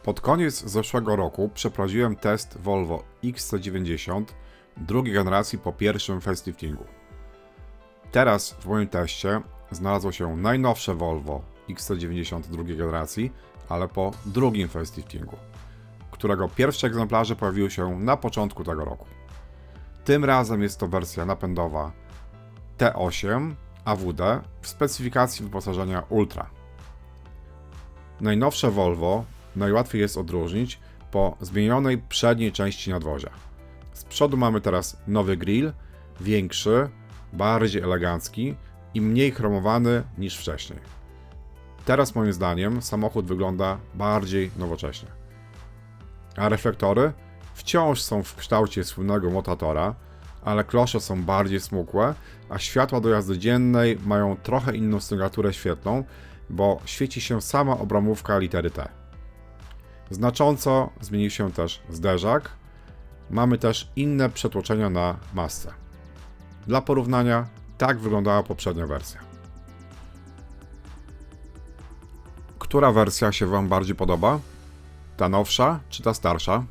Pod koniec zeszłego roku przeprowadziłem test Volvo XC90 drugiej generacji po pierwszym faceliftingu. Teraz w moim teście znalazło się najnowsze Volvo XC90 drugiej generacji, ale po drugim faceliftingu, którego pierwsze egzemplarze pojawiły się na początku tego roku. Tym razem jest to wersja napędowa T8 AWD w specyfikacji wyposażenia Ultra. Najnowsze Volvo najłatwiej jest odróżnić po zmienionej przedniej części nadwozia. Z przodu mamy teraz nowy grill, większy, bardziej elegancki i mniej chromowany niż wcześniej. Teraz moim zdaniem samochód wygląda bardziej nowocześnie. A reflektory wciąż są w kształcie słynnego Motatora, ale klosze są bardziej smukłe, a światła do jazdy dziennej mają trochę inną sygnaturę świetlną, bo świeci się sama obramówka litery T. Znacząco zmienił się też zderzak. Mamy też inne przetłoczenia na masce. Dla porównania, tak wyglądała poprzednia wersja. Która wersja się Wam bardziej podoba? Ta nowsza czy ta starsza?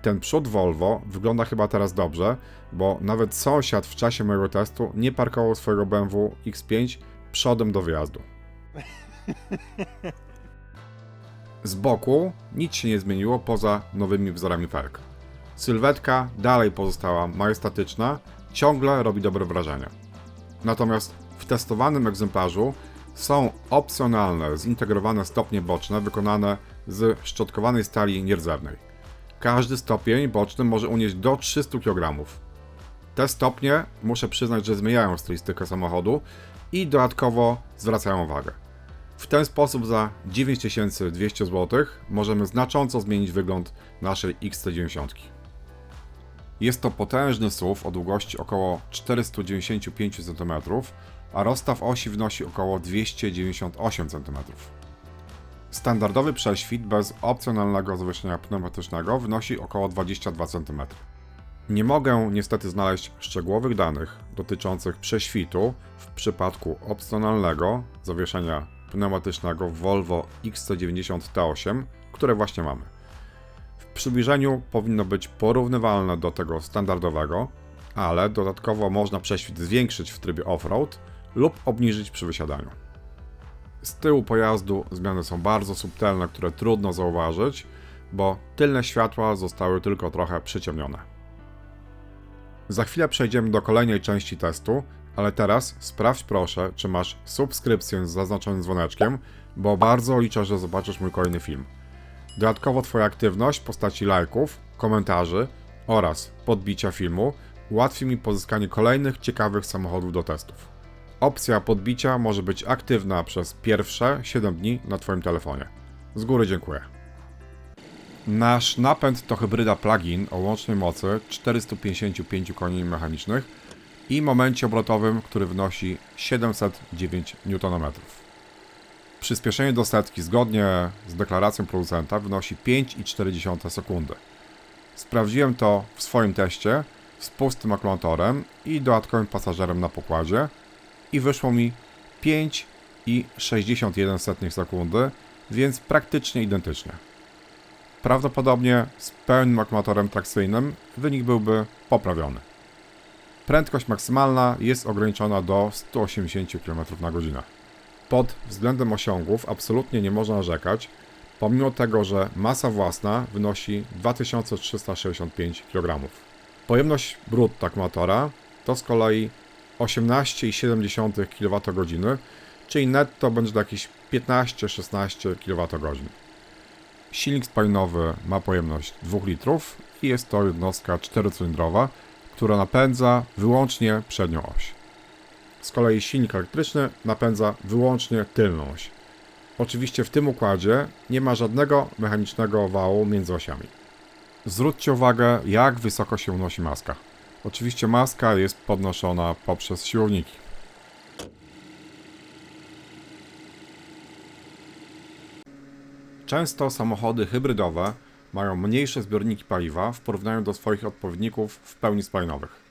Ten przód Volvo wygląda chyba teraz dobrze, bo nawet sąsiad w czasie mojego testu nie parkował swojego BMW X5 przodem do wyjazdu. Z boku nic się nie zmieniło poza nowymi wzorami felg. Sylwetka dalej pozostała majestatyczna, ciągle robi dobre wrażenie. Natomiast w testowanym egzemplarzu są opcjonalne, zintegrowane stopnie boczne wykonane z szczotkowanej stali nierdzewnej. Każdy stopień boczny może unieść do 300 kg. Te stopnie, muszę przyznać, że zmieniają stylistykę samochodu i dodatkowo zwracają wagę. W ten sposób za 9200 zł możemy znacząco zmienić wygląd naszej XC90. Jest to potężny SUV o długości około 495 cm, a rozstaw osi wynosi około 298 cm. Standardowy prześwit bez opcjonalnego zawieszenia pneumatycznego wynosi około 22 cm. Nie mogę niestety znaleźć szczegółowych danych dotyczących prześwitu w przypadku opcjonalnego zawieszenia pneumatycznego w Volvo XC90 T8, które właśnie mamy. W przybliżeniu powinno być porównywalne do tego standardowego, ale dodatkowo można prześwit zwiększyć w trybie off-road lub obniżyć przy wysiadaniu. Z tyłu pojazdu zmiany są bardzo subtelne, które trudno zauważyć, bo tylne światła zostały tylko trochę przyciemnione. Za chwilę przejdziemy do kolejnej części testu, ale teraz sprawdź proszę, czy masz subskrypcję z zaznaczonym dzwoneczkiem, bo bardzo liczę, że zobaczysz mój kolejny film. Dodatkowo Twoja aktywność w postaci lajków, komentarzy oraz podbicia filmu ułatwi mi pozyskanie kolejnych ciekawych samochodów do testów. Opcja podbicia może być aktywna przez pierwsze 7 dni na Twoim telefonie. Z góry dziękuję. Nasz napęd to hybryda plug-in o łącznej mocy 455 koni mechanicznych i momencie obrotowym, który wynosi 709 Nm. Przyspieszenie do setki zgodnie z deklaracją producenta wynosi 5,4 sekundy. Sprawdziłem to w swoim teście z pustym akumulatorem i dodatkowym pasażerem na pokładzie i wyszło mi 5,61 sekundy, więc praktycznie identycznie. Prawdopodobnie z pełnym akumulatorem trakcyjnym wynik byłby poprawiony. Prędkość maksymalna jest ograniczona do 180 km/h. Pod względem osiągów absolutnie nie można narzekać, pomimo tego, że masa własna wynosi 2365 kg. Pojemność brutto akumulatora to z kolei 18,7 kWh, czyli netto będzie to jakieś 15-16 kWh. Silnik spalinowy ma pojemność 2 litrów i jest to jednostka czterocylindrowa, która napędza wyłącznie przednią oś. Z kolei silnik elektryczny napędza wyłącznie tylną oś. Oczywiście w tym układzie nie ma żadnego mechanicznego wału między osiami. Zwróćcie uwagę, jak wysoko się unosi maska. Oczywiście maska jest podnoszona poprzez siłowniki. Często samochody hybrydowe mają mniejsze zbiorniki paliwa w porównaniu do swoich odpowiedników w pełni spalinowych.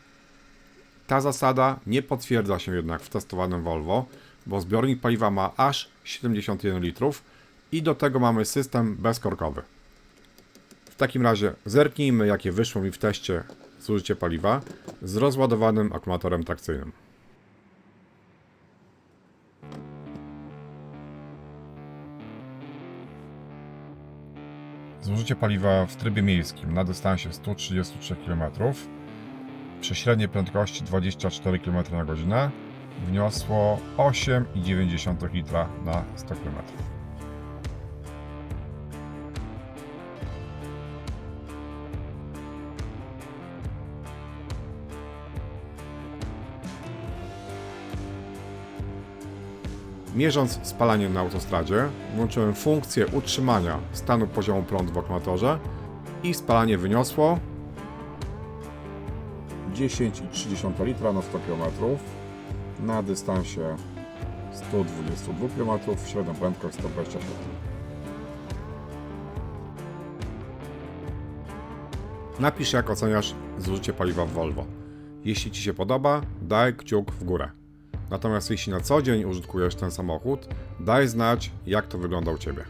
Ta zasada nie potwierdza się jednak w testowanym Volvo, bo zbiornik paliwa ma aż 71 litrów I do tego mamy system bezkorkowy. W takim razie zerknijmy, jakie wyszło mi w teście zużycie paliwa z rozładowanym akumulatorem trakcyjnym. Zużycie paliwa w trybie miejskim na dystansie 133 km przy średniej prędkości 24 km na godzinę wyniosło 8,9 litra na 100 km. Mierząc spalanie na autostradzie, włączyłem funkcję utrzymania stanu poziomu prądu w akumulatorze i spalanie wyniosło 10,3 litra na 100 km na dystansie 122 km, średnia prędkość 120 km. Napisz, jak oceniasz zużycie paliwa w Volvo. Jeśli Ci się podoba, daj kciuk w górę. Natomiast jeśli na co dzień użytkujesz ten samochód, daj znać, jak to wygląda u Ciebie.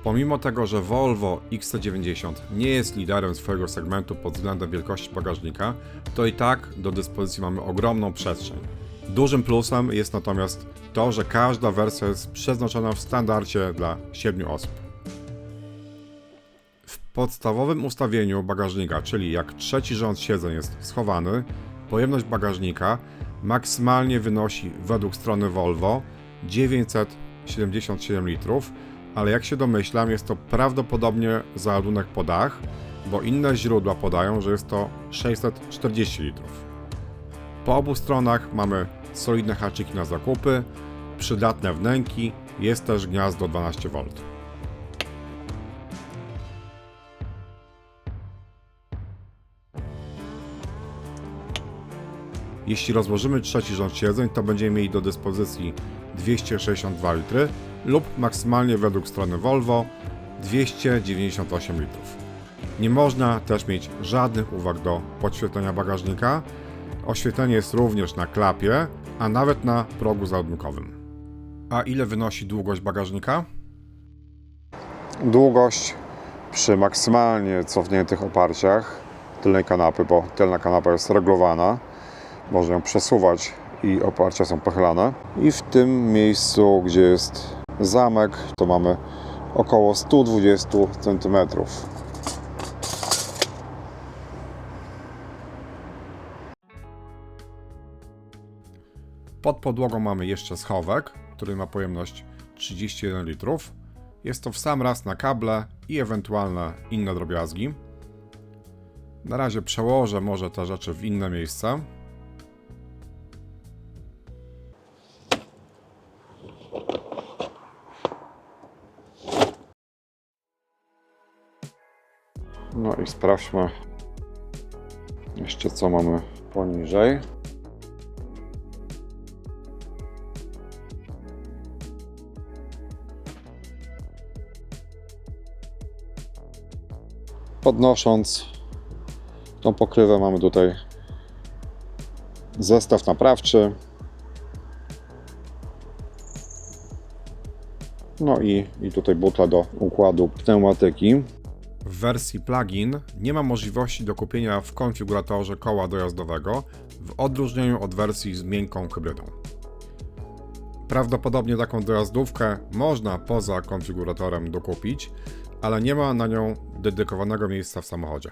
Pomimo tego, że Volvo XC90 nie jest liderem swojego segmentu pod względem wielkości bagażnika, to i tak do dyspozycji mamy ogromną przestrzeń. Dużym plusem jest natomiast to, że każda wersja jest przeznaczona w standardzie dla 7 osób. W podstawowym ustawieniu bagażnika, czyli jak trzeci rząd siedzeń jest schowany, pojemność bagażnika maksymalnie wynosi według strony Volvo 977 litrów, ale jak się domyślam, jest to prawdopodobnie załadunek po dach, bo inne źródła podają, że jest to 640 litrów. Po obu stronach mamy solidne haczyki na zakupy, przydatne wnęki, jest też gniazdo 12V. Jeśli rozłożymy trzeci rząd siedzeń, to będziemy mieli do dyspozycji 262 litry lub maksymalnie według strony Volvo 298 litrów. Nie można też mieć żadnych uwag do podświetlenia bagażnika. Oświetlenie jest również na klapie, a nawet na progu załadunkowym. A ile wynosi długość bagażnika? Długość przy maksymalnie cofniętych oparciach tylnej kanapy, bo tylna kanapa jest regulowana, można ją przesuwać i oparcia są pochylane. I w tym miejscu, gdzie jest zamek, to mamy około 120 cm. Pod podłogą mamy jeszcze schowek, który ma pojemność 31 litrów. Jest to w sam raz na kable i ewentualne inne drobiazgi. Na razie przełożę może te rzeczy w inne miejsca. No i sprawdźmy jeszcze, co mamy poniżej. Podnosząc tą pokrywę, mamy tutaj zestaw naprawczy. No i tutaj butla do układu pneumatyki. W wersji plug-in nie ma możliwości do kupienia w konfiguratorze koła dojazdowego, w odróżnieniu od wersji z miękką hybrydą. Prawdopodobnie taką dojazdówkę można poza konfiguratorem dokupić, ale nie ma na nią dedykowanego miejsca w samochodzie.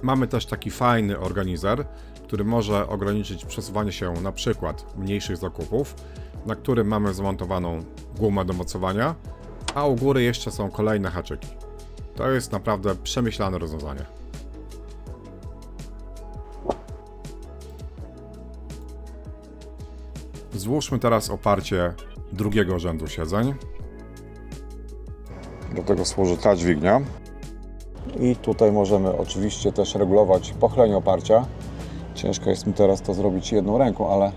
Mamy też taki fajny organizer, który może ograniczyć przesuwanie się na przykład mniejszych zakupów, na którym mamy zamontowaną gumę do mocowania, a u góry jeszcze są kolejne haczyki. To jest naprawdę przemyślane rozwiązanie. Złóżmy teraz oparcie drugiego rzędu siedzeń. Do tego służy ta dźwignia. I tutaj możemy oczywiście też regulować pochylenie oparcia. Ciężko jest mi teraz to zrobić jedną ręką, ale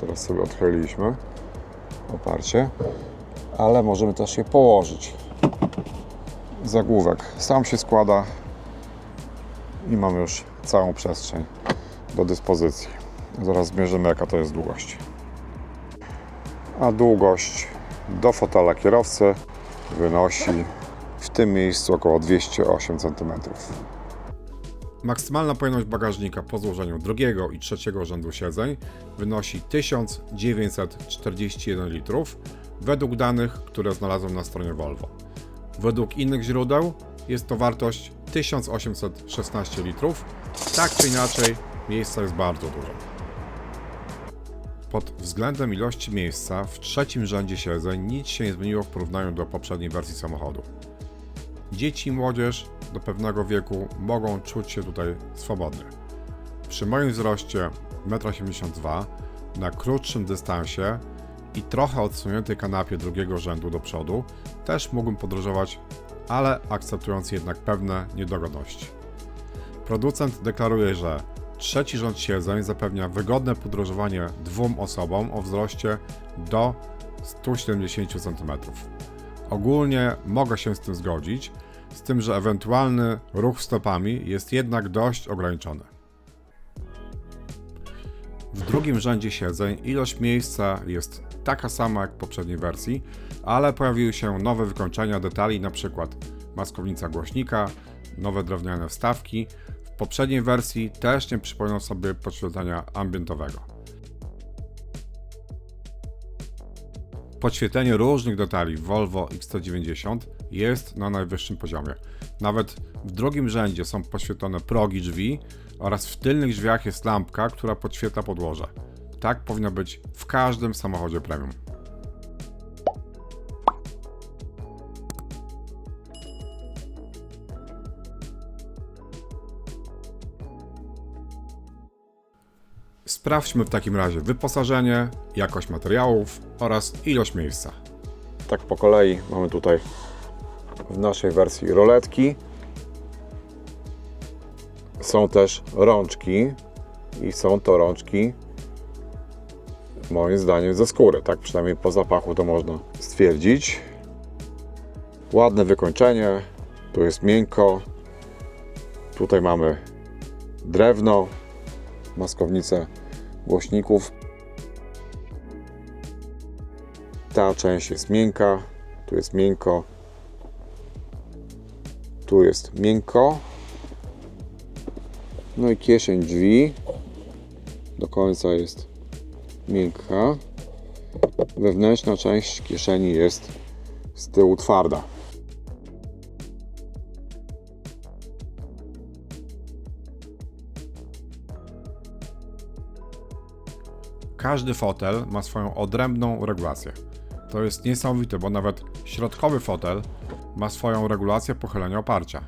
teraz sobie odchyliliśmy oparcie, ale możemy też je położyć. zagłówek sam się składa i mamy już całą przestrzeń do dyspozycji. Zaraz zmierzymy, jaka to jest długość. A długość do fotela kierowcy wynosi w tym miejscu około 208 cm. Maksymalna pojemność bagażnika po złożeniu drugiego i trzeciego rzędu siedzeń wynosi 1941 litrów według danych, które znalazłem na stronie Volvo. Według innych źródeł jest to wartość 1816 litrów. Tak czy inaczej, miejsca jest bardzo dużo. Pod względem ilości miejsca w trzecim rzędzie siedzeń nic się nie zmieniło w porównaniu do poprzedniej wersji samochodu. Dzieci i młodzież do pewnego wieku mogą czuć się tutaj swobodnie. Przy moim wzroście 1,82 m na krótszym dystansie i trochę odsuniętej kanapie drugiego rzędu do przodu też mógłbym podróżować, ale akceptując jednak pewne niedogodności. Producent deklaruje, że trzeci rząd siedzeń zapewnia wygodne podróżowanie dwóm osobom o wzroście do 170 cm. Ogólnie mogę się z tym zgodzić, z tym, że ewentualny ruch stopami jest jednak dość ograniczony. W drugim rzędzie siedzeń ilość miejsca jest taka sama jak w poprzedniej wersji, ale pojawiły się nowe wykończenia detali, np. maskownica głośnika, nowe drewniane wstawki. W poprzedniej wersji też nie przypominał sobie podświetlenia ambientowego. Podświetlenie różnych detali w Volvo XC90 jest na najwyższym poziomie. Nawet w drugim rzędzie są podświetlone progi drzwi oraz w tylnych drzwiach jest lampka, która podświetla podłoże. Tak powinno być w każdym samochodzie premium. Sprawdźmy w takim razie wyposażenie, jakość materiałów oraz ilość miejsca. Tak po kolei mamy tutaj w naszej wersji roletki. Są też rączki i są to rączki moim zdaniem ze skóry, tak przynajmniej po zapachu to można stwierdzić. Ładne wykończenie, tu jest miękko, tutaj mamy drewno, maskownicę głośników. Ta część jest miękka, tu jest miękko, tu jest miękko. No i kieszeń drzwi do końca jest miękka. Wewnętrzna część kieszeni jest z tyłu twarda. Każdy fotel ma swoją odrębną regulację. To jest niesamowite, bo nawet środkowy fotel ma swoją regulację pochylenia oparcia.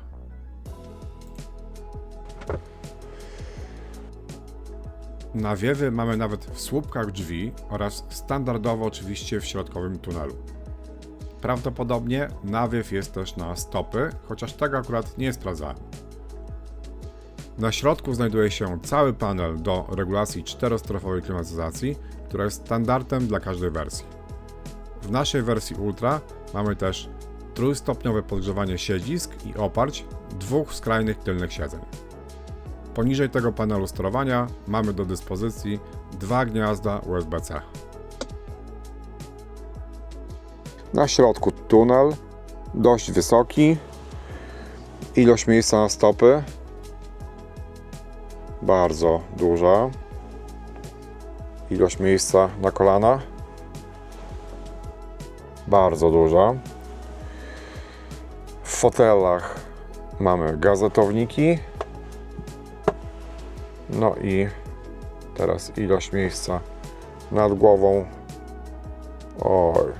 Nawiewy mamy nawet w słupkach drzwi oraz standardowo oczywiście w środkowym tunelu. Prawdopodobnie nawiew jest też na stopy, chociaż tego akurat nie sprawdzałem. Na środku znajduje się cały panel do regulacji 4-strofowej klimatyzacji, która jest standardem dla każdej wersji. W naszej wersji Ultra mamy też trójstopniowe podgrzewanie siedzisk i oparć dwóch skrajnych tylnych siedzeń. Poniżej tego panelu sterowania mamy do dyspozycji dwa gniazda USB-C. Na środku tunel, dość wysoki, ilość miejsca na stopy bardzo duża, ilość miejsca na kolana bardzo duża. W fotelach mamy gazetowniki, no i teraz ilość miejsca nad głową, oj,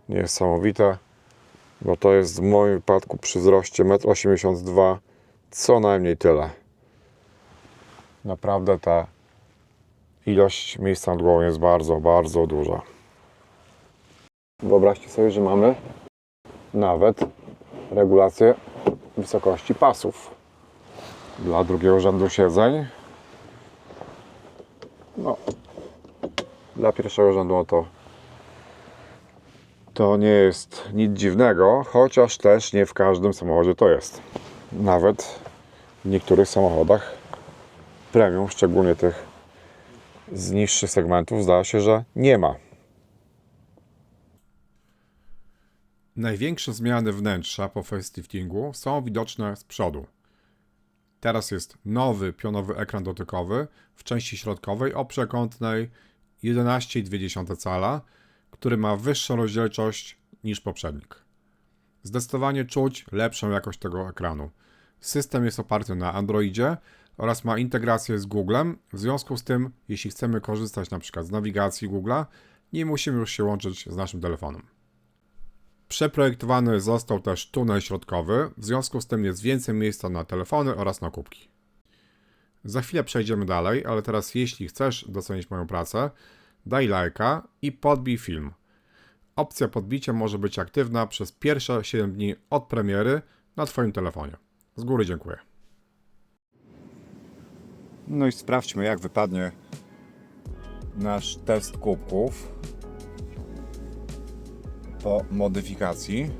niesamowite, bo to jest w moim wypadku przy wzroście 1,82 m co najmniej tyle. Naprawdę ta ilość miejsca nad głową jest bardzo, bardzo duża. Wyobraźcie sobie, że mamy nawet regulację wysokości pasów dla drugiego rzędu siedzeń. No, dla pierwszego rzędu to To nie jest nic dziwnego, chociaż też nie w każdym samochodzie to jest. Nawet w niektórych samochodach premium, szczególnie tych z niższych segmentów, zdaje się, że nie ma. Największe zmiany wnętrza po faceliftingu są widoczne z przodu. Teraz jest nowy pionowy ekran dotykowy w części środkowej o przekątnej 11,2 cala, który ma wyższą rozdzielczość niż poprzednik. Zdecydowanie czuć lepszą jakość tego ekranu. System jest oparty na Androidzie oraz ma integrację z Googlem, w związku z tym, jeśli chcemy korzystać np. z nawigacji Google'a, nie musimy już się łączyć z naszym telefonem. Przeprojektowany został też tunel środkowy, w związku z tym jest więcej miejsca na telefony oraz na kubki. Za chwilę przejdziemy dalej, ale teraz jeśli chcesz docenić moją pracę, daj lajka i podbij film. Opcja podbicia może być aktywna przez pierwsze 7 dni od premiery na Twoim telefonie. Z góry dziękuję. No i sprawdźmy, jak wypadnie nasz test kubków po modyfikacji.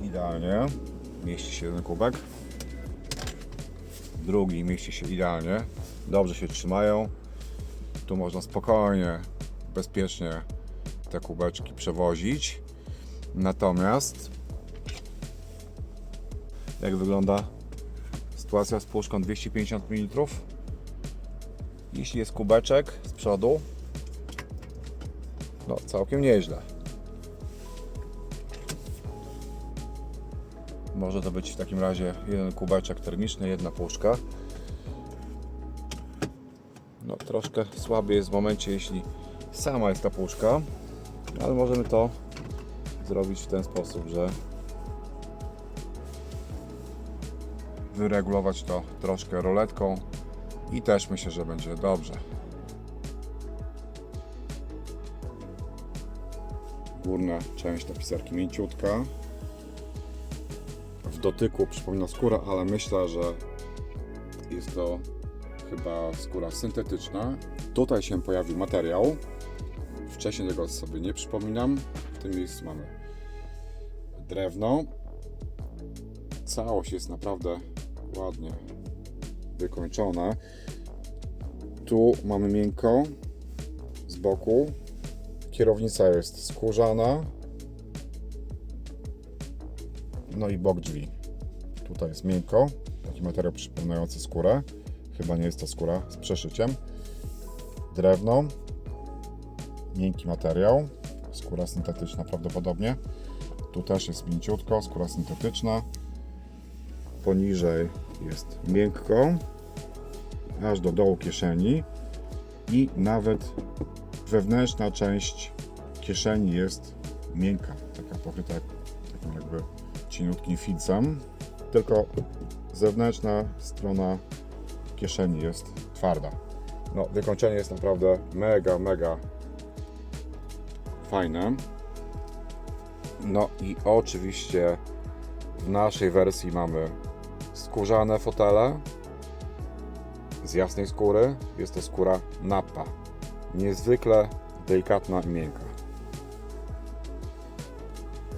Idealnie mieści się jeden kubek, drugi mieści się idealnie, dobrze się trzymają. Tu można spokojnie, bezpiecznie te kubeczki przewozić. Natomiast jak wygląda sytuacja z puszką 250 ml? Jeśli jest kubeczek z przodu, no całkiem nieźle. Może to być w takim razie jeden kubeczek termiczny, jedna puszka. No troszkę słabiej jest w momencie, jeśli sama jest ta puszka, ale możemy to zrobić w ten sposób, że wyregulować to troszkę roletką i też myślę, że będzie dobrze. Górna część tapicerki mięciutka. W dotyku przypomina skórę, ale myślę, że jest to chyba skóra syntetyczna. Tutaj się pojawił materiał. Wcześniej tego sobie nie przypominam. W tym miejscu mamy drewno. Całość jest naprawdę ładnie wykończona. Tu mamy miękko z boku. Kierownica jest skórzana. No i bok drzwi. Tutaj jest miękko. Taki materiał przypominający skórę. Chyba nie jest to skóra z przeszyciem. Drewno. Miękki materiał. Skóra syntetyczna prawdopodobnie. Tu też jest mięciutko. Skóra syntetyczna. Poniżej jest miękko. Aż do dołu kieszeni. I nawet wewnętrzna część kieszeni jest miękka. Taka pokryta takim jakby cieniutkim filcem. Tylko zewnętrzna strona kieszeni jest twarda. No, wykończenie jest naprawdę mega fajne. No i oczywiście w naszej wersji mamy skórzane fotele z jasnej skóry. Jest to skóra Nappa. Niezwykle delikatna i miękka.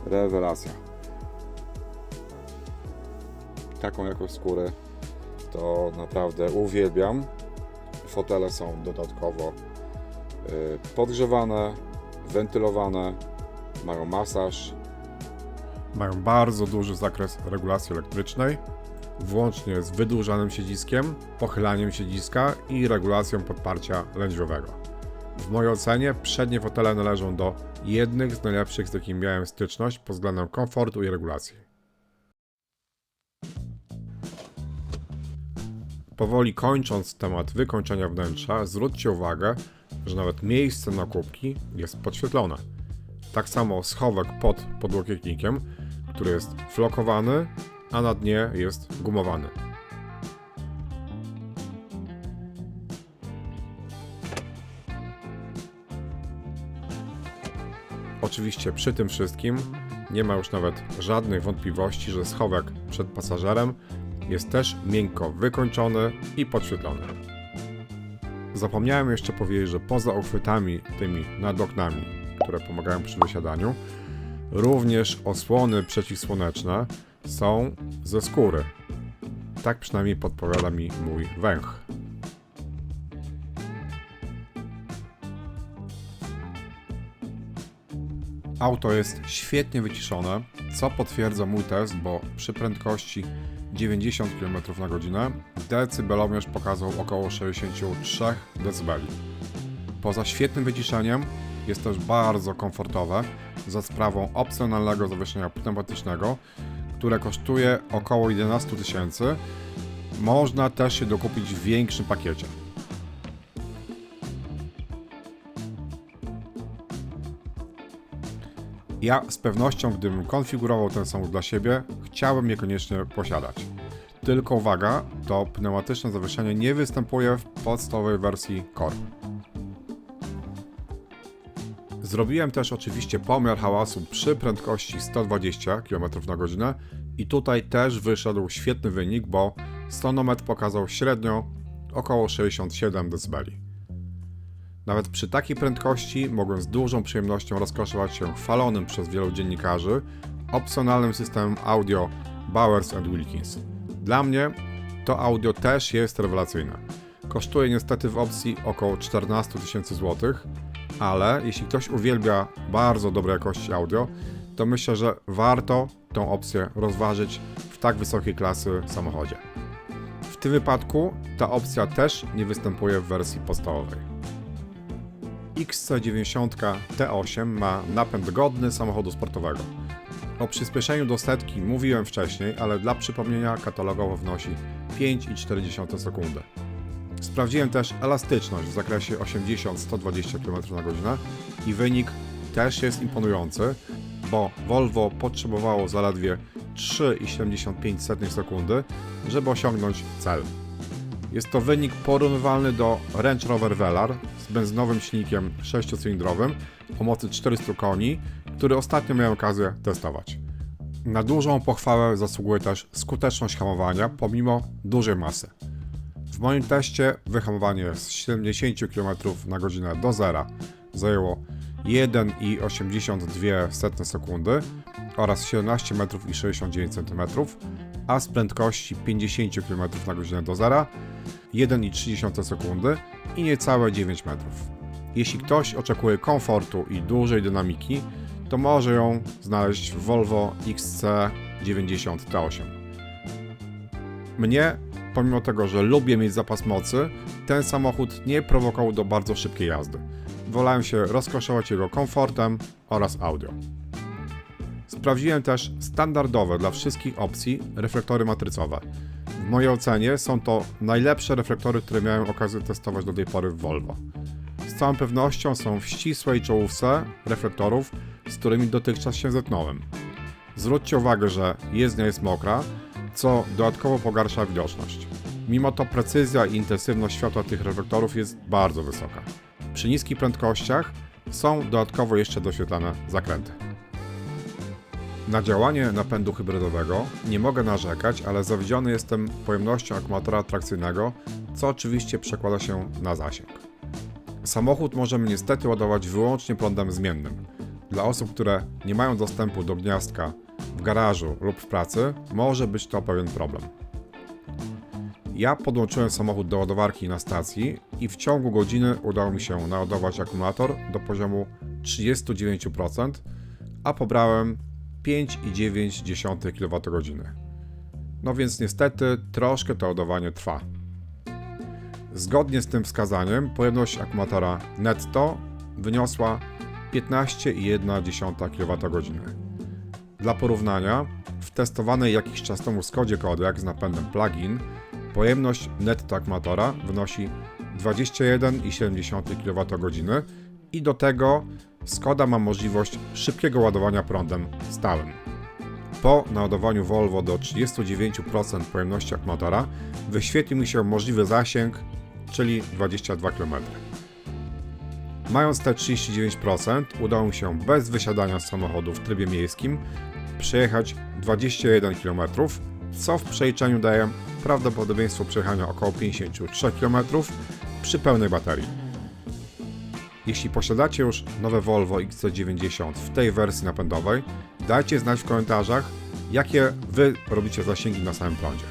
Rewelacja. Taką jakość skóry to naprawdę uwielbiam. Fotele są dodatkowo podgrzewane, wentylowane, mają masaż. Mają bardzo duży zakres regulacji elektrycznej, włącznie z wydłużanym siedziskiem, pochylaniem siedziska i regulacją podparcia lędźwiowego. W mojej ocenie przednie fotele należą do jednych z najlepszych, z jakimi miałem styczność pod względem komfortu i regulacji. Powoli kończąc temat wykończenia wnętrza, zwróćcie uwagę, że nawet miejsce na kubki jest podświetlone. Tak samo schowek pod podłokietnikiem, który jest flokowany, a na dnie jest gumowany. Oczywiście przy tym wszystkim nie ma już nawet żadnych wątpliwości, że schowek przed pasażerem jest też miękko wykończony i podświetlony. Zapomniałem jeszcze powiedzieć, że poza uchwytami tymi nad oknami które pomagają przy wysiadaniu. Również osłony przeciwsłoneczne są ze skóry. Tak przynajmniej podpowiada mi mój węch. Auto jest świetnie wyciszone, co potwierdza mój test, bo przy prędkości 90 km/h decybelomierz pokazał około 63 dB. Poza świetnym wyciszeniem jest też bardzo komfortowe za sprawą opcjonalnego zawieszenia pneumatycznego, które kosztuje około 11 000. Można też się dokupić w większym pakiecie. Ja z pewnością, gdybym konfigurował ten samochód dla siebie, chciałbym je koniecznie posiadać. Tylko uwaga, to pneumatyczne zawieszenie nie występuje w podstawowej wersji Core. Zrobiłem też oczywiście pomiar hałasu przy prędkości 120 km/h i tutaj też wyszedł świetny wynik, bo stonometr pokazał średnio około 67 dB. Nawet przy takiej prędkości mogłem z dużą przyjemnością rozkoszować się chwalonym przez wielu dziennikarzy opcjonalnym systemem audio Bowers & Wilkins. Dla mnie to audio też jest rewelacyjne. Kosztuje niestety w opcji około 14 000 zł, ale jeśli ktoś uwielbia bardzo dobrej jakości audio, to myślę, że warto tą opcję rozważyć w tak wysokiej klasy samochodzie. W tym wypadku ta opcja też nie występuje w wersji podstawowej. XC90 T8 ma napęd godny samochodu sportowego. O przyspieszeniu do setki mówiłem wcześniej, ale dla przypomnienia katalogowo wnosi 5,4 sekundy. Sprawdziłem też elastyczność w zakresie 80-120 km/h i wynik też jest imponujący, bo Volvo potrzebowało zaledwie 3,75 sekundy, żeby osiągnąć cel. Jest to wynik porównywalny do Range Rover Velar z benzynowym silnikiem 6-cylindrowym o mocy 400 koni, który ostatnio miałem okazję testować. Na dużą pochwałę zasługuje też skuteczność hamowania pomimo dużej masy. W moim teście wyhamowanie z 70 km/h do zera zajęło 1,82 sekundy oraz 17 metrów i 69 cm, a z prędkości 50 km/h do zera 1,3 sekundy i niecałe 9 metrów. Jeśli ktoś oczekuje komfortu i dużej dynamiki, to może ją znaleźć w Volvo XC90 T8. Mnie, pomimo tego, że lubię mieć zapas mocy, ten samochód nie prowokował do bardzo szybkiej jazdy. Wolałem się rozkoszować jego komfortem oraz audio. Sprawdziłem też standardowe dla wszystkich opcji reflektory matrycowe. W mojej ocenie są to najlepsze reflektory, które miałem okazję testować do tej pory w Volvo. Z całą pewnością są w ścisłej czołówce reflektorów, z którymi dotychczas się zetknąłem. Zwróćcie uwagę, że jezdnia jest mokra, co dodatkowo pogarsza widoczność. Mimo to precyzja i intensywność światła tych reflektorów jest bardzo wysoka. Przy niskich prędkościach są dodatkowo jeszcze doświetlane zakręty. Na działanie napędu hybrydowego nie mogę narzekać, ale zawiedziony jestem pojemnością akumulatora trakcyjnego, co oczywiście przekłada się na zasięg. Samochód możemy niestety ładować wyłącznie prądem zmiennym. Dla osób, które nie mają dostępu do gniazdka w garażu lub w pracy, może być to pewien problem. Ja podłączyłem samochód do ładowarki na stacji i w ciągu godziny udało mi się naładować akumulator do poziomu 39%, a pobrałem 5,9 kWh. No więc niestety troszkę to ładowanie trwa. Zgodnie z tym wskazaniem pojemność akumulatora netto wyniosła 15,1 kWh. Dla porównania, w testowanej jakiś czas temu Skodzie Kodiaq z napędem plug-in pojemność netto akumulatora wynosi 21,7 kWh i do tego Skoda ma możliwość szybkiego ładowania prądem stałym. Po naładowaniu Volvo do 39% pojemności akumulatora wyświetlił mi się możliwy zasięg, czyli 22 km. Mając te 39%, udało mi się bez wysiadania z samochodu w trybie miejskim przejechać 21 km, co w przeliczeniu daje prawdopodobieństwo przejechania około 53 km przy pełnej baterii. Jeśli posiadacie już nowe Volvo XC90 w tej wersji napędowej, dajcie znać w komentarzach, jakie Wy robicie zasięgi na samym prądzie.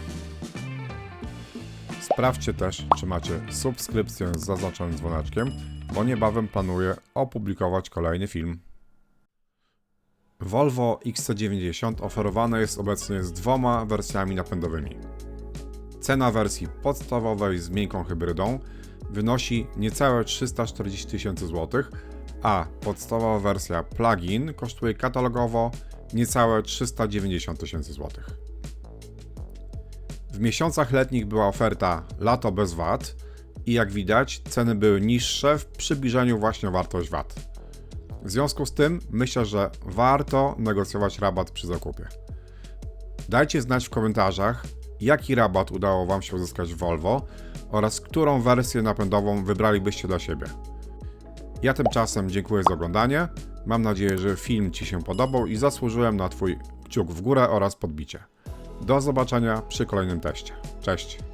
Sprawdźcie też, czy macie subskrypcję z zaznaczonym dzwoneczkiem, bo niebawem planuję opublikować kolejny film. Volvo XC90 oferowane jest obecnie z dwoma wersjami napędowymi. Cena wersji podstawowej z miękką hybrydą wynosi niecałe 340 000 złotych, a podstawowa wersja plug-in kosztuje katalogowo niecałe 390 000 złotych. W miesiącach letnich była oferta lato bez VAT i jak widać ceny były niższe w przybliżeniu właśnie o wartość VAT. W związku z tym myślę, że warto negocjować rabat przy zakupie. Dajcie znać w komentarzach, jaki rabat udało Wam się uzyskać w Volvo oraz którą wersję napędową wybralibyście dla siebie. Ja tymczasem dziękuję za oglądanie, mam nadzieję, że film Ci się podobał i zasłużyłem na Twój kciuk w górę oraz podbicie. Do zobaczenia przy kolejnym teście. Cześć!